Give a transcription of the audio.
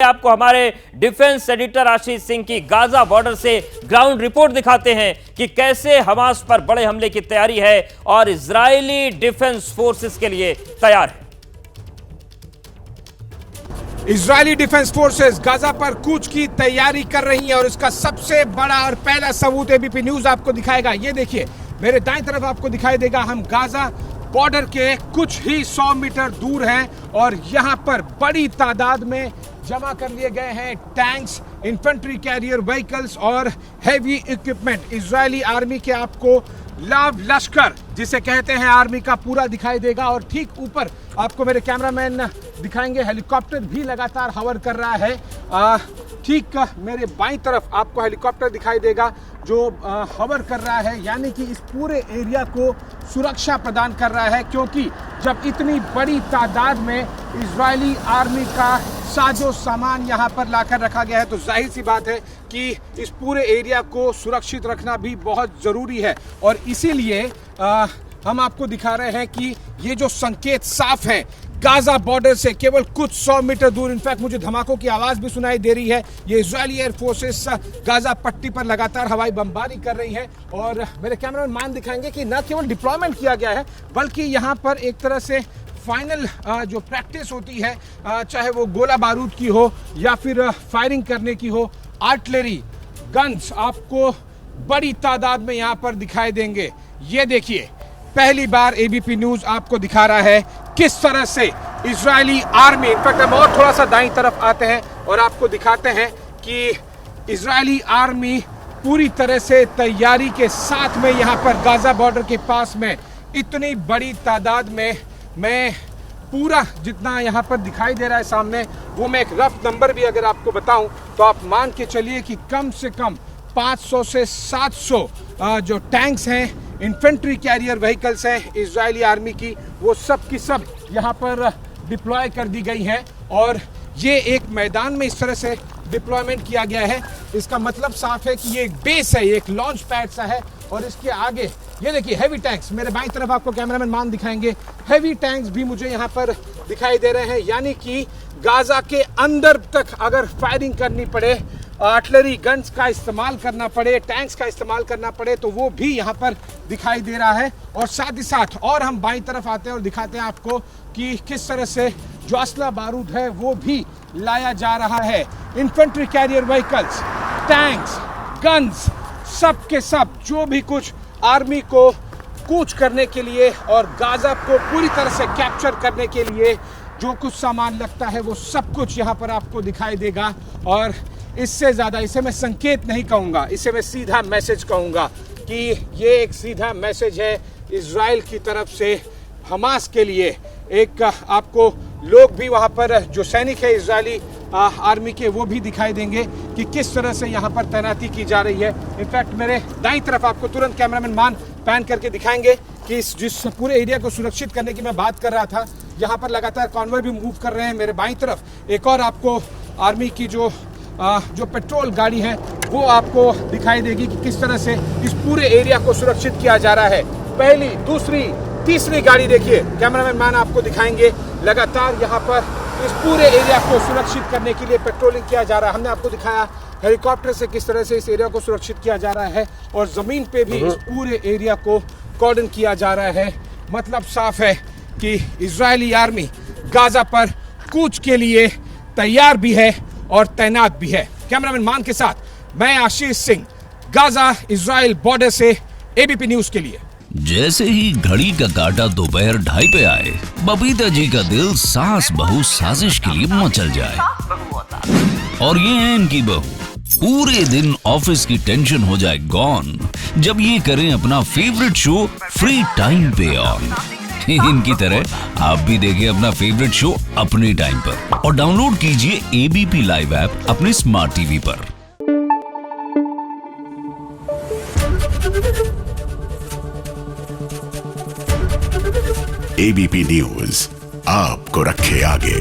आपको हमारे defence editor Ashish Singh की गाजा बॉर्डर से ग्राउंड रिपोर्ट दिखाते हैं कि कैसे हमास पर बड़े हमले की तैयारी है और इजरायली डिफेंस फोर्सेस के लिए तैयार है। इजरायली डिफेंस फोर्सेस गाजा पर कूच की तैयारी कर रही है और इसका सबसे बड़ा और पहला सबूत एबीपी न्यूज आपको दिखाएगा। ये देखिए, मेरे दाएं तरफ आपको दिखाई देगा, हम गाजा बॉर्डर के कुछ ही 100 मीटर दूर हैं और यहां पर बड़ी तादाद में जमा कर लिए गए हैं टैंक्स, इन्फेंट्री कैरियर व्हीकल्स और हैवी इक्विपमेंट। इजरायली आर्मी के आपको लाव लश्कर जिसे कहते हैं आर्मी का पूरा दिखाई देगा और ठीक ऊपर आपको मेरे कैमरामैन दिखाएंगे, हेलीकॉप्टर भी लगातार हवर कर रहा है। ठीक मेरे बाईं तरफ आपको हेलीकॉप्टर दिखाई देगा जो हवर कर रहा है, यानी कि इस पूरे एरिया को सुरक्षा प्रदान कर रहा है, क्योंकि जब इतनी बड़ी तादाद में इजरायली आर्मी का साजो सामान यहाँ पर लाकर रखा गया है तो जाहिर सी बात है कि इस पूरे एरिया को सुरक्षित रखना भी बहुत ज़रूरी है। और इसीलिए हम आपको दिखा रहे हैं कि ये जो संकेत साफ हैं गाजा बॉर्डर से केवल कुछ 100 मीटर दूर। इनफैक्ट मुझे धमाकों की आवाज़ भी सुनाई दे रही है। ये इजरायली एयर फोर्सेस गाजा पट्टी पर लगातार हवाई बमबारी कर रही है और मेरे कैमरामैन मान दिखाएंगे कि न केवल डिप्लॉयमेंट किया गया है बल्कि यहाँ पर एक तरह से फाइनल जो प्रैक्टिस होती है, चाहे वो गोला बारूद की हो या फिर फायरिंग करने की हो, आर्टिलरी गन्स आपको बड़ी तादाद में यहाँ पर दिखाई देंगे। ये देखिए, पहली बार एबीपी न्यूज आपको दिखा रहा है किस तरह से इजरायली आर्मी, इनफैक्ट हम और थोड़ा सा दाईं तरफ आते हैं और आपको दिखाते हैं कि इजरायली आर्मी पूरी तरह से तैयारी के साथ में यहाँ पर गाजा बॉर्डर के पास में इतनी बड़ी तादाद में, मैं पूरा जितना यहाँ पर दिखाई दे रहा है सामने, वो मैं एक रफ नंबर भी अगर आपको बताऊं तो आप मान के चलिए कि कम से कम 500 से 700 जो टैंक्स हैं, इन्फेंट्री कैरियर व्हीकल्स हैं इजरायली आर्मी की, वो सब की सब यहाँ पर डिप्लॉय कर दी गई हैं और ये एक मैदान में इस तरह से डिप्लॉयमेंट किया गया है। इसका मतलब साफ है कि ये एक बेस है, ये एक लॉन्च पैड सा है और इसके आगे ये देखिए हैवी टैंक्स, मेरे बाईं तरफ आपको कैमरामैन मान दिखाएंगे, हैवी टैंक्स भी मुझे यहाँ पर दिखाई दे रहे हैं। यानी कि गाजा के अंदर तक अगर फायरिंग करनी पड़े, आर्टिलरी गन्स का इस्तेमाल करना पड़े, टैंक्स का इस्तेमाल करना पड़े तो वो भी यहाँ पर दिखाई दे रहा है। और साथ ही साथ और हम बाईं तरफ आते हैं और दिखाते हैं आपको कि किस तरह से जो असला बारूद है वो भी लाया जा रहा है। Infantry carrier vehicles, tanks, guns, सब के सब जो भी कुछ आर्मी को कूच करने के लिए और गाजा को पूरी तरह से कैप्चर करने के लिए जो कुछ सामान लगता है वो सब कुछ यहाँ पर आपको दिखाई देगा। और इससे ज़्यादा, इसे मैं संकेत नहीं कहूँगा, इसे मैं सीधा मैसेज कहूँगा कि ये एक सीधा मैसेज है इजराइल की तरफ से हमास के लिए। एक आपको लोग भी वहाँ पर जो सैनिक है इजरायली आर्मी के, वो भी दिखाई देंगे कि किस तरह से यहाँ पर तैनाती की जा रही है। इनफैक्ट मेरे दाईं तरफ आपको तुरंत कैमरामैन मान पैन करके दिखाएंगे कि जिस पूरे एरिया को सुरक्षित करने की मैं बात कर रहा था, यहाँ पर लगातार कॉन्वॉय भी मूव कर रहे हैं। मेरे बाईं तरफ एक और आपको आर्मी की जो पेट्रोल गाड़ी है वो आपको दिखाई देगी कि किस तरह से इस पूरे एरिया को सुरक्षित किया जा रहा है। पहली, दूसरी, तीसरी गाड़ी देखिए, कैमरामैन मैन आपको दिखाएंगे, लगातार यहाँ पर इस पूरे एरिया को सुरक्षित करने के लिए पेट्रोलिंग किया जा रहा है। हमने आपको दिखाया हेलीकॉप्टर से किस तरह से इस एरिया को सुरक्षित किया जा रहा है और जमीन पे भी इस पूरे एरिया को कॉर्डन किया जा रहा है। मतलब साफ है कि इजरायली आर्मी गाजा पर कूच के लिए तैयार भी है और तैनात भी है। कैमरामैन मान के साथ मैं Ashish Singh, Gaza Israel border से एबीपी न्यूज के लिए। जैसे ही घड़ी का काटा दोपहर 2:30 पे आए, बबीता जी का दिल सास बहू साजिश के लिए मचल जाए। और ये है इनकी बहू, पूरे दिन ऑफिस की टेंशन हो जाए गॉन जब ये करें अपना फेवरेट शो फ्री टाइम पे ऑन। इनकी तरह आप भी देखिए अपना फेवरेट शो अपने टाइम पर और डाउनलोड कीजिए एबीपी लाइव ऐप अपने स्मार्ट टीवी पर। एबीपी न्यूज आपको रखे आगे।